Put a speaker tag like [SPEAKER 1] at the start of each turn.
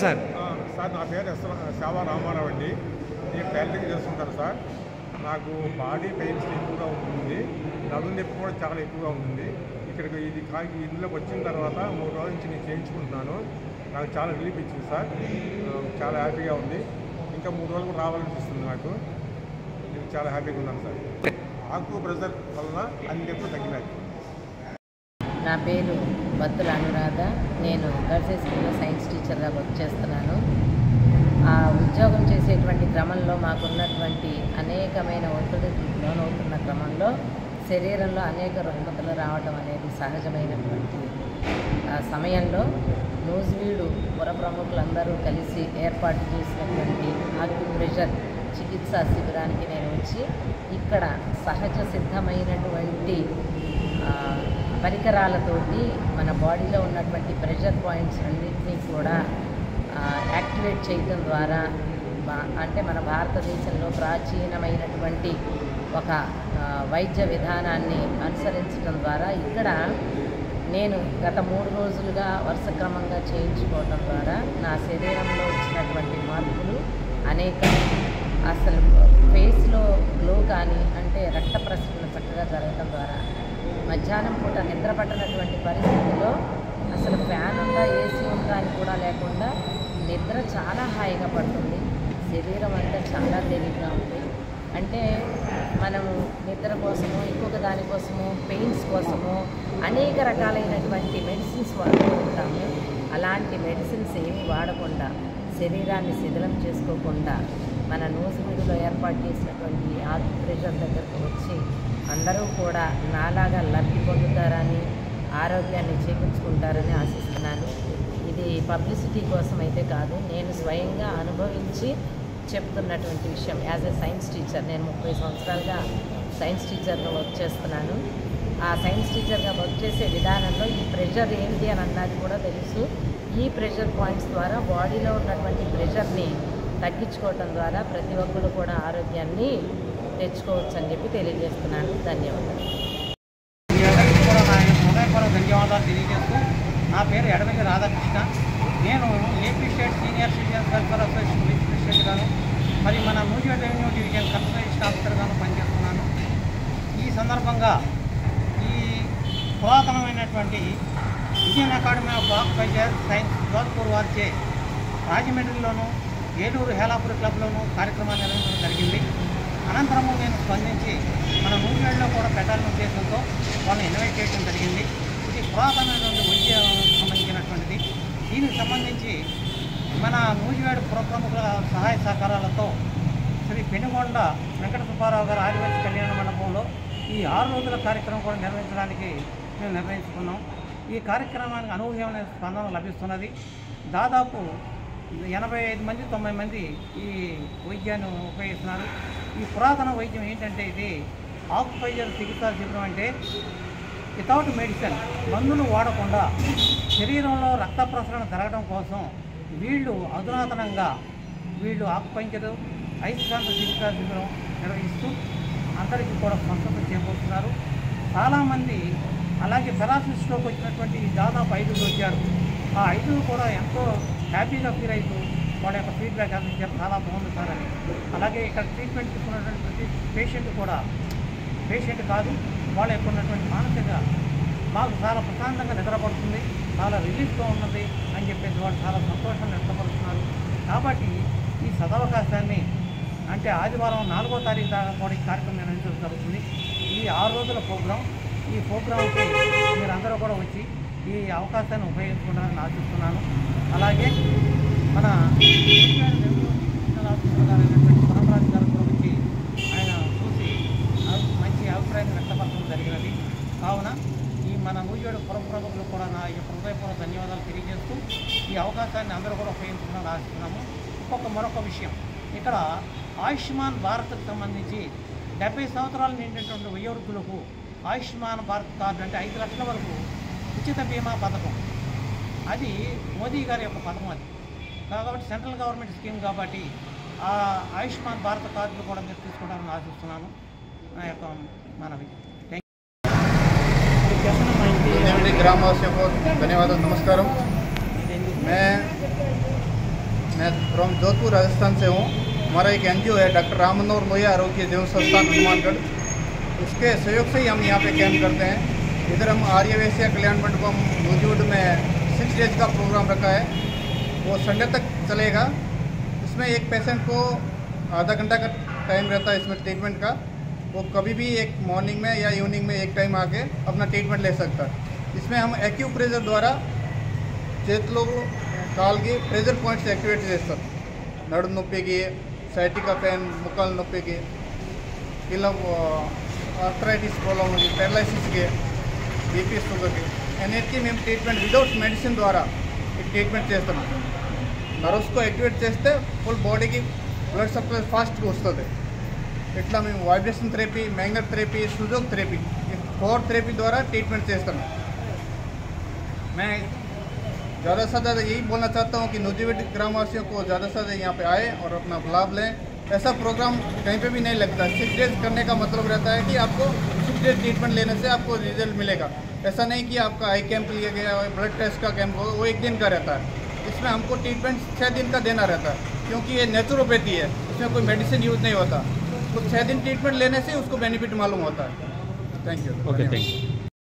[SPEAKER 1] Sir నా పేరు సేవా రామారావు అండి. నేను టైలరింగ్ చేస్తుంటాను సార్. నాకు బాడీ పెయిన్స్ ఎక్కువగా ఉంటుంది, నడుము నొప్పి కూడా చాలా ఎక్కువగా ఉంటుంది. ఇక్కడికి ఇందులోకి వచ్చిన తర్వాత 3 రోజుల నుంచి నేను చేయించుకుంటున్నాను. నాకు చాలా రిలీఫ్ ఇచ్చింది సార్. చాలా హ్యాపీగా ఉంది. ఇంకా 3 రోజులు రావాలనిపిస్తుంది నాకు. నేను చాలా హ్యాపీగా ఉన్నాను సార్. ఆకు ప్రెజర్ వలన అన్ని నొప్పులు తగ్గినాయి.
[SPEAKER 2] నా పేరు బత్తుల అనురాధ. నేను గర్ల్స్ హై స్కూల్లో సైన్స్ టీచర్గా వర్క్ చేస్తున్నాను. ఆ ఉద్యోగం చేసేటువంటి క్రమంలో మాకున్నటువంటి అనేకమైన ఒత్తిడికి లోనవుతున్న క్రమంలో శరీరంలో అనేక రుగ్మతలు రావడం అనేది సహజమైనటువంటి సమయంలో నూజివీడు పుర ప్రముఖులందరూ కలిసి ఏర్పాటు చేసినటువంటి ఆక్యుప్రెషర్ చికిత్సా శిబిరానికి నేను వచ్చి ఇక్కడ సహజ సిద్ధమైనటువంటి పరికరాలతోటి మన బాడీలో ఉన్నటువంటి ప్రెషర్ పాయింట్స్ అన్నింటినీ కూడా యాక్టివేట్ చేయడం ద్వారా అంటే మన భారతదేశంలో ప్రాచీనమైనటువంటి ఒక వైద్య విధానాన్ని అనుసరించడం ద్వారా ఇక్కడ నేను గత 3 రోజులుగా వరుస క్రమంగా చేయించుకోవడం ద్వారా నా శరీరంలో వచ్చినటువంటి మార్పులు అనేక, అసలు ఫేస్లో గ్లో కానీ అంటే రక్త ప్రసరణ చక్కగా జరగడం ద్వారా మధ్యాహ్నం పూట నిద్ర పట్టనటువంటి పరిస్థితిలో అసలు ఫ్యాన్ ఉందా ఏసీ ఉందా అని కూడా లేకుండా నిద్ర చాలా హాయిగా పడుతుంది. శరీరం అంతా చాలా తేలిగ్గా ఉంది. అంటే మనము నిద్ర కోసము ఇంకొక దానికోసము పెయిన్స్ కోసము అనేక రకాలైనటువంటి మెడిసిన్స్ వాడుతూ ఉంటాము. అలాంటి మెడిసిన్స్ ఏమి వాడకుండా శరీరాన్ని శిథిలం చేసుకోకుండా మన నూజివీడులో ఏర్పాటు చేసినటువంటి ఆక్యుప్రెషర్ దగ్గరకు వచ్చి అందరూ కూడా నాలాగా లబ్ధి పొందుతారని, ఆరోగ్యాన్ని చేకూర్చుకుంటారని ఆశిస్తున్నాను. ఇది పబ్లిసిటీ కోసం అయితే కాదు, నేను స్వయంగా అనుభవించి చెప్తున్నటువంటి విషయం. యాజ్ ఎ సైన్స్ టీచర్ నేను 30 సంవత్సరాలుగా సైన్స్ టీచర్గా వర్క్ చేస్తున్నాను. ఆ సైన్స్ టీచర్గా వర్క్ చేసే విధానంలో ఈ ప్రెషర్ ఏంటి అని అన్నది కూడా తెలుసు. ఈ ప్రెషర్ పాయింట్స్ ద్వారా బాడీలో ఉన్నటువంటి ప్రెషర్ని తగ్గించుకోవటం ద్వారా ప్రతి ఒక్కరు కూడా ఆరోగ్యాన్ని తెచ్చుకోవచ్చు అని చెప్పి తెలియజేస్తున్నాను. ధన్యవాదాలు.
[SPEAKER 3] ధన్యవాదాలు తెలియజేస్తూ, నా పేరు ఎడమల్లి రాధాకృష్ణ. నేను AP state senior citizens welfare association vice ప్రెసిడెంట్గాను, మరి మన నూజివీడు రెవెన్యూ డివిజన్ కన్సర్వేషన్ ఆఫీసర్గాను పనిచేస్తున్నాను. ఈ సందర్భంగా ఈ పురాతనమైనటువంటి Indian academy of occupation science Jodhpur వారిచే రాజమండ్రిలోను ఏలూరు హేలాపురి క్లబ్లోనూ కార్యక్రమాన్ని నిర్వహించడం జరిగింది. అనంతరము నేను స్పందించి మన నూజివీడులో కూడా పెట్టాలనే ఉద్దేశంతో వాళ్ళని ఇన్వైట్ చేయడం జరిగింది. ఇది పురాతనమైనటువంటి వైద్యం సంబంధించినటువంటిది. దీనికి సంబంధించి మన నూజివీడు పుర ప్రముఖుల సహాయ సహకారాలతో శ్రీ పెనుగొండ వెంకట సుబ్బారావు గారు ఆదివాసీ కళ్యాణ మండపంలో ఈ 6 రోజుల కార్యక్రమం కూడా నిర్వహించడానికి మేము నిర్ణయించుకున్నాం. ఈ కార్యక్రమానికి అనూహ్యమైన స్పందన లభిస్తున్నది. దాదాపు 85 మంది 90 మంది ఈ వైద్యాన్ని ఉపయోగిస్తున్నారు. ఈ పురాతన వైద్యం ఏంటంటే ఇది ఆక్యుపంక్చర్ చికిత్సా శిబిరం అంటే వితౌట్ మెడిసిన్, మందులు వాడకుండా శరీరంలో రక్త ప్రసరణ జరగడం కోసం వీళ్ళు అధునాతనంగా ఆక్యుపంక్చర్ అయస్కాంత చికిత్సా శిబిరం నిర్వహిస్తూ అందరికీ కూడా స్వస్థత చేకూరుతున్నారు. చాలామంది అలాగే పెరాలసిస్ స్ట్రోక్ వచ్చినటువంటి దాదాపు 5 వచ్చారు. ఆ 5 కూడా ఎంతో హ్యాపీగా ఫీల్ అవుతూ వాళ్ళ యొక్క ఫీడ్బ్యాక్ అందించారు, చాలా బాగుంది సార్ అని. అలాగే ఇక్కడ ట్రీట్మెంట్ తీసుకున్నటువంటి ప్రతి పేషెంట్ కూడా పేషెంట్ కాదు, వాళ్ళ యొక్క ఉన్నటువంటి మానసిక మాకు చాలా ప్రశాంతంగా నిద్రపడుతుంది, చాలా రిలీఫ్గా ఉన్నది అని చెప్పేసి వాళ్ళు చాలా సంతోషాన్ని వ్యక్తపరుస్తున్నారు. కాబట్టి ఈ సదవకాశాన్ని అంటే ఆదివారం 4వ తారీఖు దాకా కూడా ఈ కార్యక్రమం నిర్వహించడం జరుగుతుంది. ఇది 6 రోజుల ప్రోగ్రాం. ఈ ప్రోగ్రాంకి మీరందరూ కూడా వచ్చి ఈ అవకాశాన్ని ఉపయోగించుకుంటారని ఆశిస్తున్నాను. అలాగే మన పురంరాజు గారు కూడా వచ్చి ఆయన చూసి మంచి అభిప్రాయాన్ని వ్యక్తపరచడం జరిగినది. కావున ఈ మన నూజివీడు పుర ప్రముఖులకు కూడా నా యొక్క హృదయపూర్వక ధన్యవాదాలు తెలియజేస్తూ ఈ అవకాశాన్ని అందరూ కూడా ఉపయోగించుకుంటారని ఆశిస్తున్నాము. మరొక విషయం, ఇక్కడ ఆయుష్మాన్ భారత్కు సంబంధించి 70 సంవత్సరాలు నిండినటువంటి వయోవృద్ధులకు ఆయుష్మాన్ భారత్ కార్డు అంటే 5 లక్షల వరకు ఉచిత బీమా పథకం, అది మోదీ గారి యొక్క పథకం. అది కాబట్టి సెంట్రల్ గవర్నమెంట్ స్కీమ్ కాబట్టి ఆ ఆయుష్మాన్ భారత్ కార్డులు కూడా మీరు తీసుకుంటారని ఆశిస్తున్నాను. నా యొక్క మనవి.
[SPEAKER 4] ग्रामवासियों को धन्यवाद और नमस्कार। मैं फ्रॉम जोधपुर राजस्थान से हूँ। हमारा एक NGO है डॉक्टर राम मनोहर लोहिया आरोग्य जीवन संस्थान हनुमानगढ़, उसके सहयोग से ही हम यहाँ पे कैंप करते हैं। इधर हम आर्यवैश्य कल्याण मंडपम नूजिवीड में 6 डेज का प्रोग्राम रखा है, वो संडे तक चलेगा। इसमें एक पेशेंट को आधा घंटा का टाइम रहता है इसमें ट्रीटमेंट का। वो कभी भी एक मॉर्निंग में या इवनिंग में एक टाइम आके अपना ट्रीटमेंट ले सकता है। इसमें हम एक्यूप्रेशर ద్వారా చేతులు కాళ్ళకి ప్రెజర్ పాయింట్స్ యాక్టివేట్ చేస్తారు. నడుము నొప్పికి, సైటికా పెయిన్, ముక్కల నొప్పికి, ఇలా ఆర్థరైటిస్ ప్రాబ్లం ఉంది, पैरालिसिसకి, బీపీ షుగర్కి అన్నిటికీ మేము ట్రీట్మెంట్ వితౌట్ మెడిసిన్ ద్వారా ట్రీట్మెంట్ చేస్తున్నాం. నర్వ్స్కు యాక్టివేట్ చేస్తే ఫుల్ బాడీకి బ్లడ్ సప్లై ఫాస్ట్గా వస్తుంది. ఇట్లా మేము వైబ్రేషన్ థెరపీ, మ్యాంగర్ థెరపీ, सुजोग థెరపీ, 4 థెరపీ ద్వారా ట్రీట్మెంట్ చేస్తున్నాం. मैं ज़्यादा से ज़्यादा यही बोलना चाहता हूँ कि नूजिवीड ग्रामवासियों को ज़्यादा से ज़्यादा यहाँ पे आए और अपना लाभ लें। ऐसा प्रोग्राम कहीं पे भी नहीं लगता। 6 डेज करने का मतलब रहता है कि आपको 6 डेज ट्रीटमेंट लेने से आपको रिजल्ट मिलेगा। ऐसा नहीं कि आपका आई कैंप लिया गया और ब्लड टेस्ट का कैंप हो, वो 1 दिन का रहता है। इसमें हमको ट्रीटमेंट 6 दिन का देना रहता है, क्योंकि ये नेचुरोपैथी है, इसमें कोई मेडिसिन यूज़ नहीं होता। तो 6 दिन ट्रीटमेंट लेने से उसको बेनिफिट मालूम होता है। Thank you.
[SPEAKER 5] Okay, thank you.